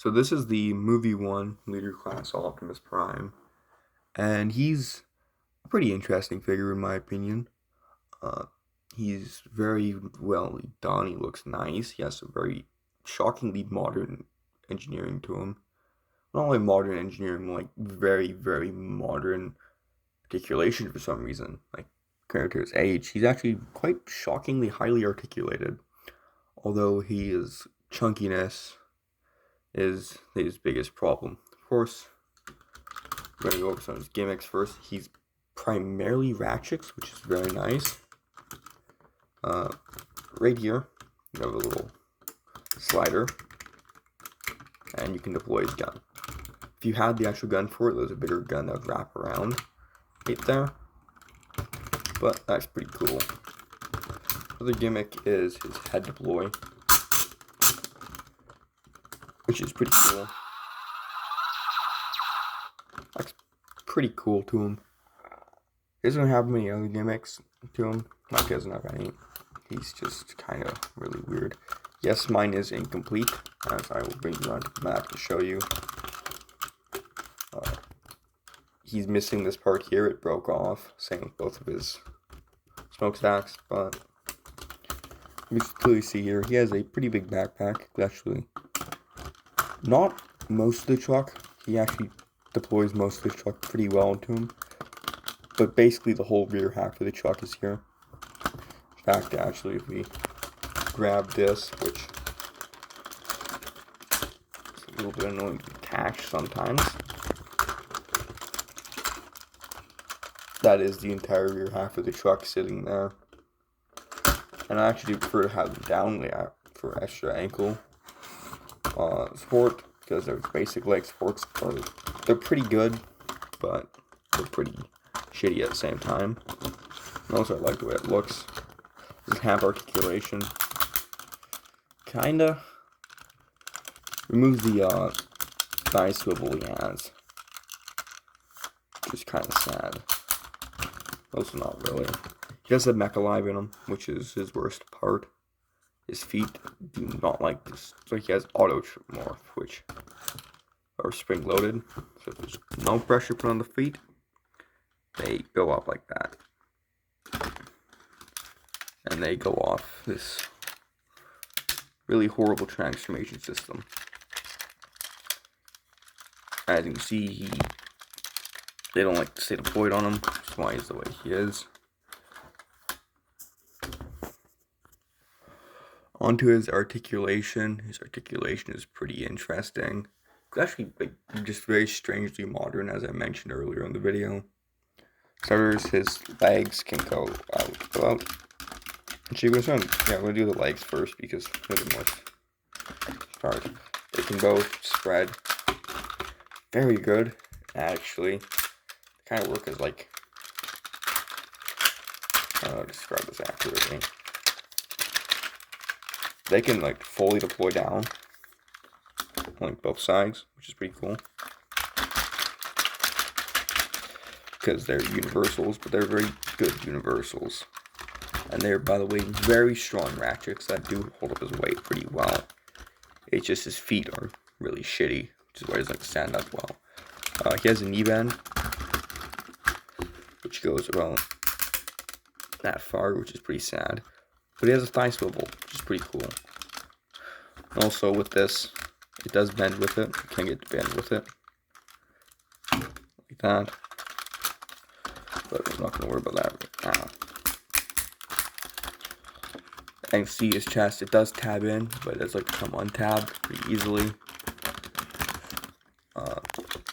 So this is the movie one leader class Optimus Prime, and he's a pretty interesting figure in my opinion. Uh, he's very well done. He looks nice. He has a very shockingly modern engineering to him. Not only modern engineering, like very modern articulation for some reason. Like compared to his age, he's actually quite shockingly highly articulated. Although his chunkiness is his biggest problem. Of course, we're going to go over some of his gimmicks first. He's primarily Ratchets, which is very nice. Right here, you have a little slider, and you can deploy his gun. If you had the actual gun for it, there's a bigger gun that would wrap around right there. But that's pretty cool. Other gimmick is his head deploy, which is pretty cool. That's pretty cool to him. He doesn't have many other gimmicks to him. Not he doesn't have any. He's just kind of really weird. Yes, mine is incomplete, as I will bring you onto the map to show you. He's missing this part here. It broke off. Same with both of his smokestacks, but you can clearly see here he has a pretty big backpack. Actually, not most of the truck. He actually deploys most of the truck pretty well into him. But basically the whole rear half of the truck is here. In fact, actually, if we grab this, which is a little bit annoying to attach sometimes, that is the entire rear half of the truck sitting there. And I actually prefer to have them down there for extra ankle support, because their basic leg supports they're pretty good, but they're pretty shitty at the same time. And also, I like the way it looks. This hamp articulation kinda removes the thigh swivel he has, which is kind of sad. Also, not really. He does have Mech Alive in him, which is his worst part. His feet do not like this. So he has auto morph, which are spring loaded. So if there's no pressure put on the feet, they go up like that. And they go off this really horrible transformation system. As you can see, they don't like to stay deployed on him. That's why he's the way he is. Onto his articulation. His articulation is pretty interesting. It's actually just very strangely modern, as I mentioned earlier in the video. Starters, his legs can go out. Actually, we're gonna do the legs first because they're the most part. They can both spread very good, actually. They kind of work as like, how to describe this accurately. They can like fully deploy down, like both sides, which is pretty cool. Because they're universals, but they're very good universals. And they're, by the way, very strong Ratchets that do hold up his weight pretty well. It's just his feet are really shitty, which is why he doesn't like to stand up well. He has a knee bend, which goes about that far, which is pretty sad. But he has a thigh swivel, which is pretty cool. Also, with this, it does bend with it. You can get to bend with it. Like that. But I'm not going to worry about that right now. I can see his chest. It does tab in, but it does like come untabbed pretty easily.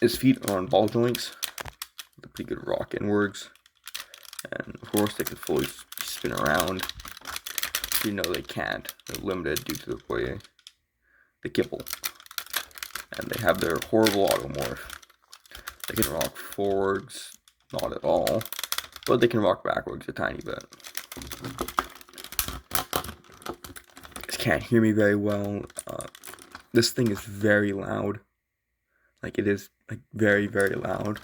His feet are on ball joints. With a pretty good rock inwards. And of course, they can fully spin around. You know they can't. They're limited due to the way they kibble. And they have their horrible automorph. They can rock forwards, not at all, but they can rock backwards a tiny bit. You can't hear me very well. This thing is very loud. Like, it is like very loud.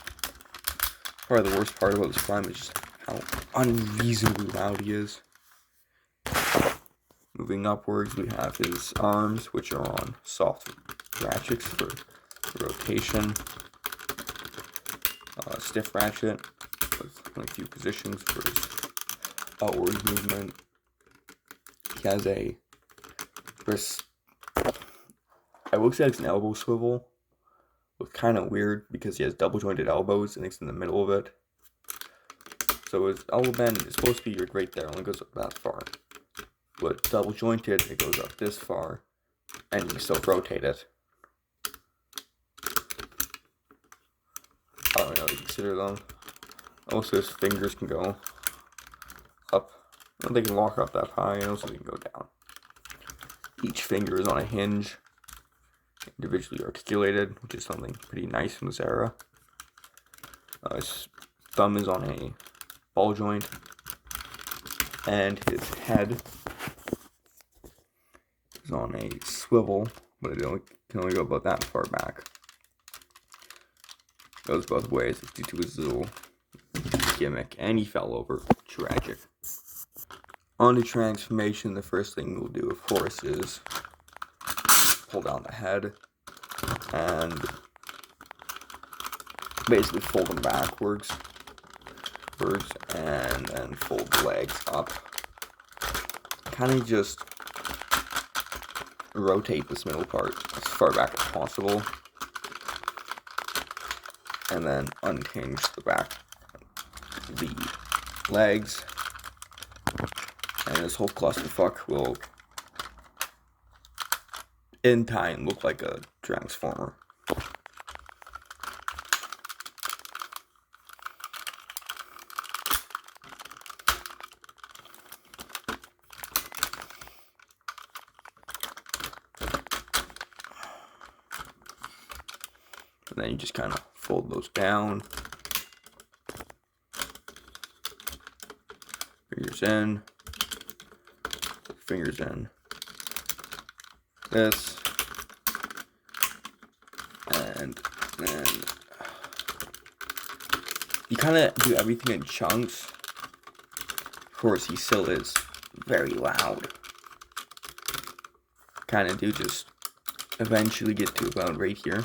Probably the worst part about this Prime is just how unreasonably loud he is. Moving upwards, we have his arms, which are on soft ratchets for rotation. Stiff ratchet with only 2 positions for his outward movement. He has a wrist. I would say it's an elbow swivel. It's kind of weird because he has double jointed elbows and it's in the middle of it. So his elbow bend is supposed to be right there, only goes up that far. But double jointed, it goes up this far, and you can still rotate it. I don't know how to consider them. Also, his fingers can go up. They can lock up that high, and also they can go down. Each finger is on a hinge, individually articulated, which is something pretty nice in this era. His thumb is on a ball joint, and his head is on a swivel, but it can only go about that far back. Goes both ways due to his little gimmick, and he fell over. Tragic. On to transformation, the first thing we'll do, of course, is pull down the head and basically fold them backwards and then fold the legs up. Kind of just rotate this middle part as far back as possible, and then unhinge the back, the legs, and this whole clusterfuck will, in time, look like a transformer. And then you just kind of fold those down. Fingers in. Fingers in. This. And then you kind of do everything in chunks. Of course, he still is very loud. Kind of do just eventually get to about right here.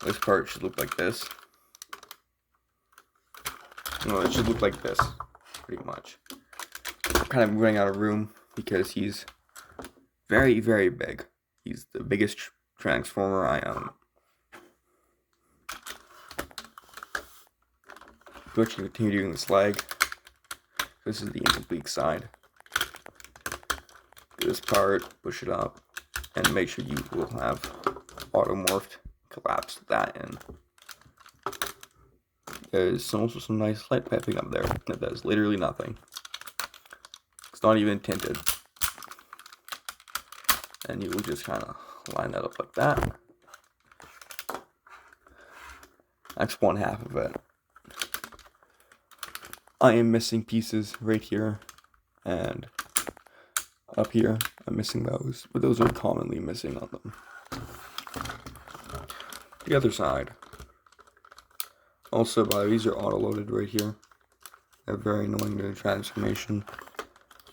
This part should look like this. No, it should look like this, pretty much. I'm kind of running out of room because he's very, very big. He's the biggest transformer I own. We're going to continue doing this leg. This is the incomplete side. Do this part, push it up, and make sure you will have automorphed. Collapse that in. There's also some nice light piping up there that does literally nothing. It's not even tinted. And you will just kind of line that up like that. That's one half of it. I am missing pieces right here and up here. I'm missing those, but those are commonly missing on them. The other side. Also, by the way, these are auto-loaded right here. They're very annoying to the transformation.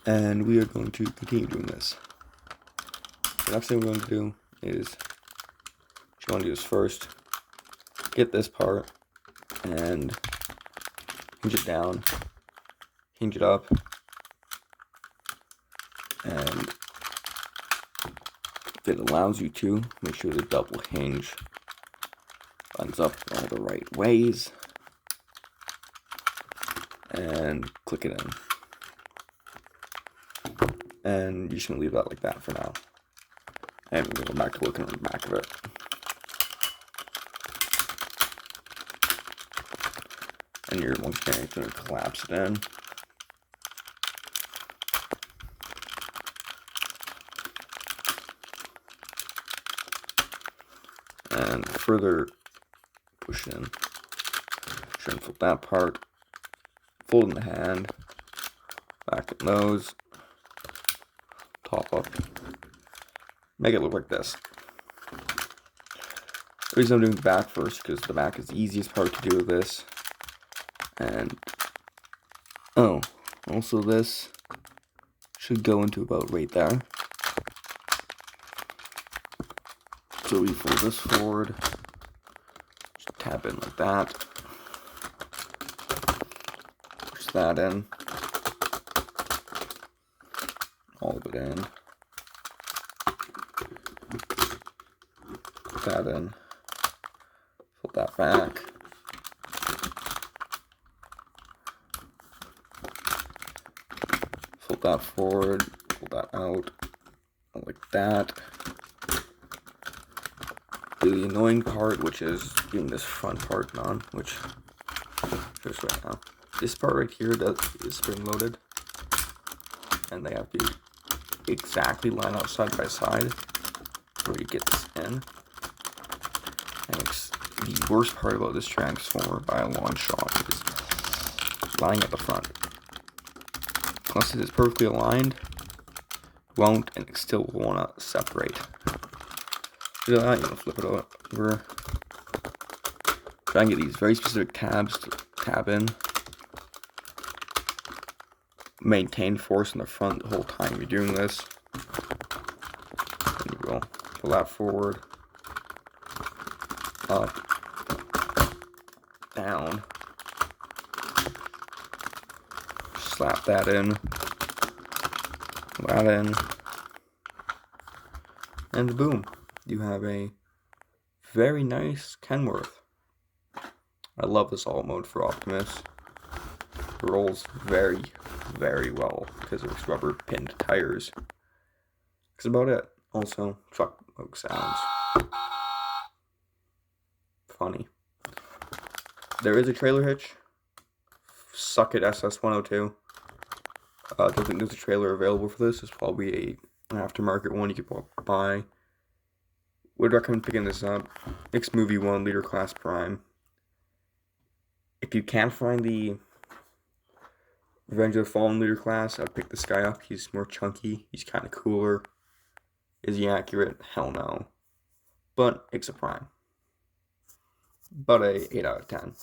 And we are going to continue doing this. The next thing we're going to do is, what you want to do is first, get this part, and hinge it down, hinge it up, and if it allows you to, make sure the double hinge lines up all the right ways, and click it in. And you're just going to leave that like that for now. And we're going to go back to working on the back of it. And you're once again going to collapse it in. And further push in. Try and flip that part. Fold in the hand. Back in those. Top up. Make it look like this. The reason I'm doing the back first, because the back is the easiest part to do this. And, oh, also this should go into about right there. So we fold this forward, just tap in like that, push that in, all of it in, put that in, fold that back, fold that forward, fold that out, like that. Do the annoying part, which is getting this front part on, which just right now. This part right here is spring loaded, and they have to exactly line up side by side where you get this in. And it's the worst part about this transformer by a long shot is lying at the front. Unless it is perfectly aligned, won't, and it still will want to separate. Do that, flip it over. Try and get these very specific tabs to tab in. Maintain force in the front the whole time you're doing this. And you will pull that forward, up, down. Slap that in, that in, and boom. You have a very nice Kenworth. I love this alt mode for Optimus. It rolls very, very well because of its rubber pinned tires. That's about it. Also, truck mode sounds. Funny. There is a trailer hitch. Suck it, SS102. I don't think there's a trailer available for this. It's probably an aftermarket one you could buy. Would recommend picking this up. X Movie 1 Leader Class Prime. If you can't find the Revenge of the Fallen Leader Class, I'd pick this guy up. He's more chunky. He's kind of cooler. Is he accurate? Hell no. But it's a Prime. But a 8 out of 10.